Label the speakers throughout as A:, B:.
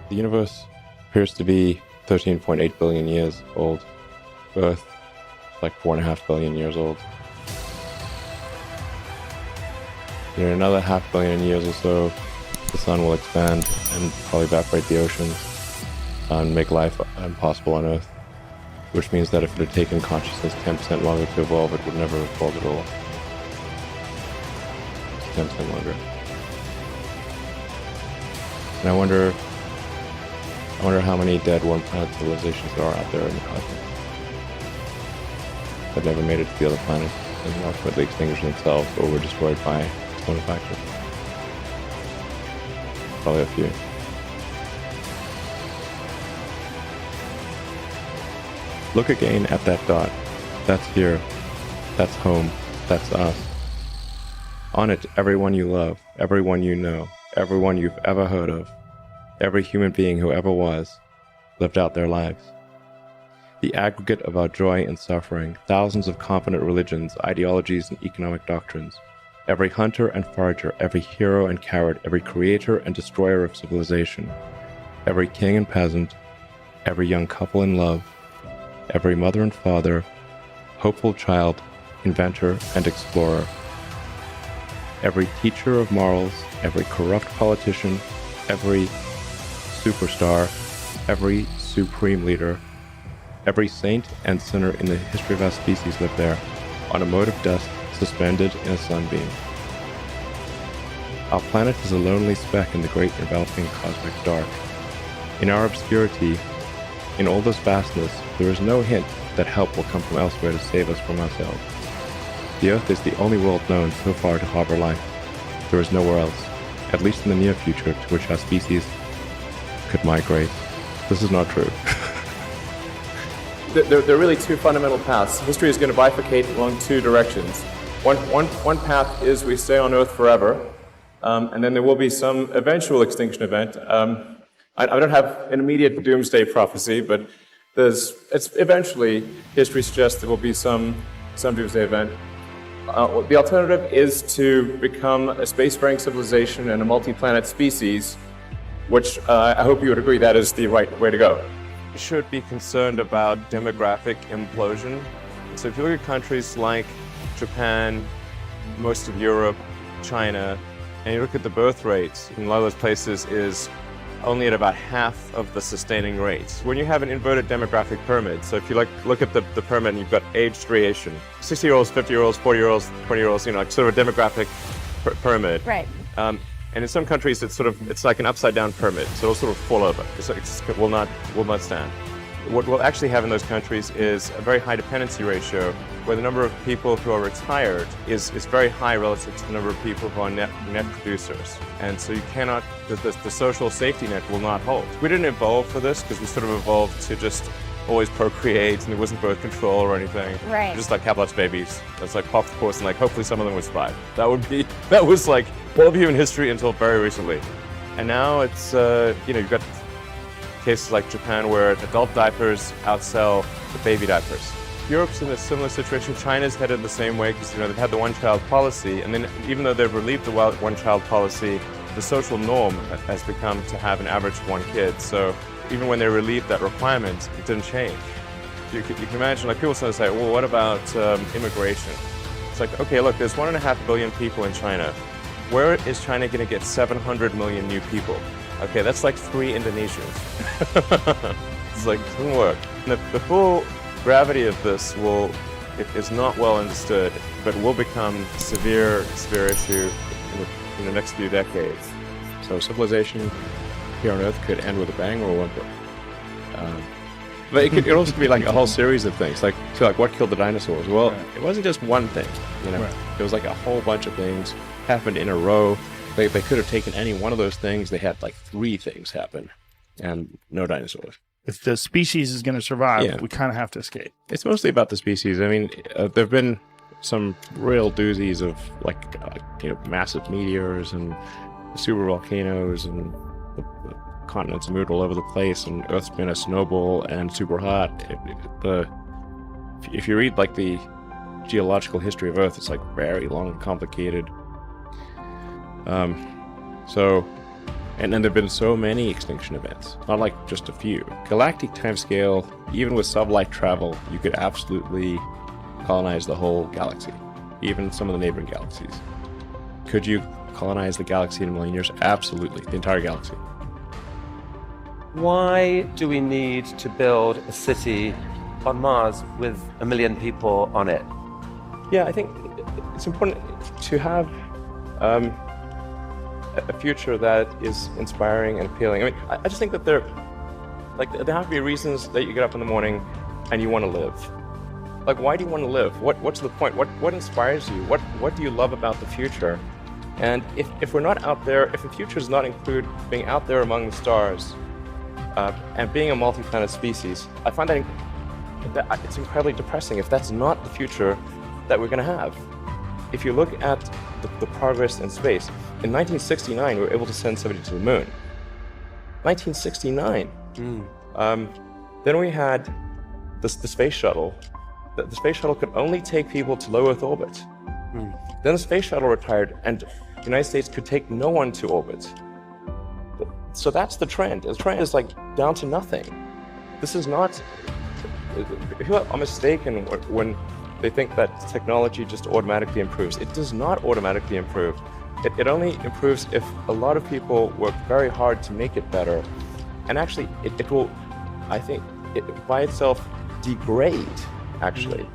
A: The universe appears to be 13.8 billion years old. Earth is like 4.5 billion years old. In another 500 million years or so, the sun will expand and probably evaporate the oceans and make life impossible on Earth, which means that if it had taken consciousness 10% longer to evolve, it would never have evolved at all. 10% longer. And I wonder how many dead one-planet civilizations there are out there in the cosmos that never made it to the other planets and ultimately extinguished themselves or were destroyed by external factors. Probably a few. Look again at that dot. That's here. That's home. That's us. On it, everyone you love, everyone you know, everyone you've ever heard of, every human being who ever was, lived out their lives. The aggregate of our joy and suffering, thousands of competent religions, ideologies, and economic doctrines. Every hunter and forager, every hero and coward, every creator and destroyer of civilization, every king and peasant, every young couple in love, every mother and father, hopeful child, inventor and explorer, every teacher of morals, every corrupt politician, every superstar, every supreme leader, every saint and sinner in the history of our species lived there, on a mote of dust suspended in a sunbeam. Our planet is a lonely speck in the great enveloping cosmic dark. In our obscurity, in all this vastness, there is no hint that help will come from elsewhere to save us from ourselves. The Earth is the only world known so far to harbor life. There is nowhere else, at least in the near future, to which our species could migrate. This is not true.
B: There are really two fundamental paths. History is going to bifurcate along two directions. One path is we stay on Earth forever, and then there will be some eventual extinction event. I don't have an immediate doomsday prophecy, but it's eventually, history suggests there will be some doomsday event. The alternative is to become a spacefaring civilization and a multi-planet species, which I hope you would agree that is the right way to go.
C: We should be concerned about demographic implosion. So if you look at countries like Japan, most of Europe, China, and you look at the birth rates in a lot of those places is only at about half of the sustaining rates. When you have an inverted demographic pyramid, so if you look at the pyramid and you've got age variation, 60-year-olds, 50-year-olds, 40-year-olds, 20-year-olds, like sort of a demographic pyramid.
D: Right.
C: And in some countries, it's like an upside-down pyramid, so it'll sort of fall over. It will not stand. What we'll actually have in those countries is a very high dependency ratio, where the number of people who are retired is very high relative to the number of people who are net producers. And so you cannot, the social safety net will not hold. We didn't evolve for this because we sort of evolved to just always procreate, and there wasn't birth control or anything.
D: Right.
C: Just like have lots of babies. That's like half the course, and like hopefully some of them would survive. That was like all of human history until very recently. And now it's, you've got cases like Japan where adult diapers outsell the baby diapers. Europe's in a similar situation. China's headed the same way because they've had the one-child policy, and then even though they've relieved the one-child policy, the social norm has become to have an average of one kid. So even when they relieved that requirement, it didn't change. You can imagine, like people sometimes say, well, what about immigration? It's like, okay, look, there's 1.5 billion people in China. Where is China going to get 700 million new people? Okay, that's like 3 Indonesians. It's like, it doesn't work. And the full gravity of this is not well understood, but will become severe issue in the next few decades.
A: So civilization here on Earth could end with a bang or a whimper. But it could also be like a whole series of things. Like what killed the dinosaurs? Well, It wasn't just one thing. It was like a whole bunch of things happened in a row. They could have taken any one of those things. They had like 3 things happen, and no dinosaurs.
E: If the species is going to survive, we kind of have to escape.
A: It's mostly about the species. I mean, there have been some real doozies of massive meteors and super volcanoes, and the continents moved all over the place, and Earth's been a snowball and super hot. If you read like the geological history of Earth, it's like very long and complicated. So And then there have been so many extinction events, not like just a few. Galactic timescale, even with sublight travel, you could absolutely colonize the whole galaxy, even some of the neighboring galaxies. Could you colonize the galaxy in a million years? Absolutely, the entire galaxy.
D: Why do we need to build a city on Mars with 1 million people on it?
C: Yeah, I think it's important to have a future that is inspiring and appealing. I mean, I just think that there have to be reasons that you get up in the morning and you want to live. Like, why do you want to live? What's the point? What inspires you? What do you love about the future? And if we're not out there, if the future does not include being out there among the stars and being a multi-planet species, I find that it's incredibly depressing if that's not the future that we're going to have. If you look at the progress in space, in 1969 we were able to send somebody to the moon. 1969. Then we had the space shuttle. The space shuttle could only take people to low Earth orbit. Then the space shuttle retired, and the United States could take no one to orbit. So that's the trend. The trend is like down to nothing. This is not. People are mistaken when they think that technology just automatically improves. It does not automatically improve. It only improves if a lot of people work very hard to make it better. And actually, it will, I think, by itself degrade, actually.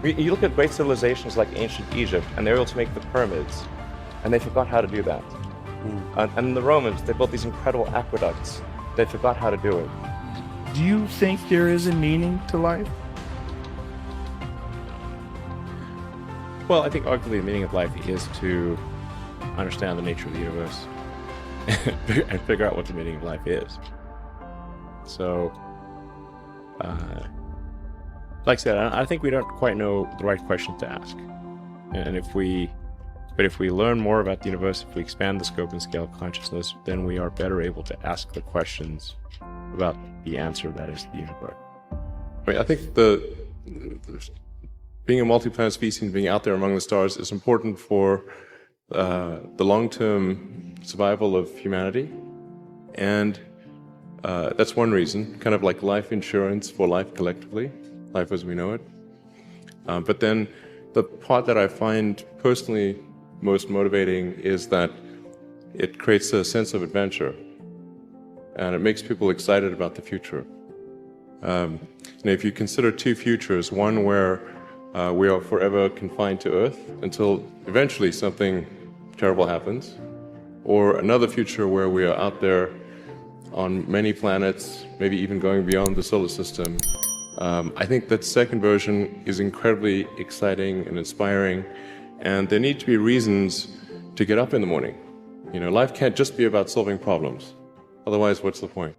C: You look at great civilizations like ancient Egypt, and they were able to make the pyramids, and they forgot how to do that. And the Romans, they built these incredible aqueducts. They forgot how to do it.
E: Do you think there is a meaning to life?
A: Well, I think arguably the meaning of life is to understand the nature of the universe and figure out what the meaning of life is. So, like I said, I think we don't quite know the right questions to ask. And if we learn more about the universe, if we expand the scope and scale of consciousness, then we are better able to ask the questions about the answer that is the universe.
B: I think being a multi-planet species and being out there among the stars is important for the long-term survival of humanity. And that's one reason, kind of like life insurance for life collectively, life as we know it. But then the part that I find personally most motivating is that it creates a sense of adventure, and it makes people excited about the future. If you consider two futures, one where we are forever confined to Earth until eventually something terrible happens, or another future where we are out there on many planets, maybe even going beyond the solar system, I think that second version is incredibly exciting and inspiring, and there need to be reasons to get up in the morning. Life can't just be about solving problems. Otherwise, what's the point?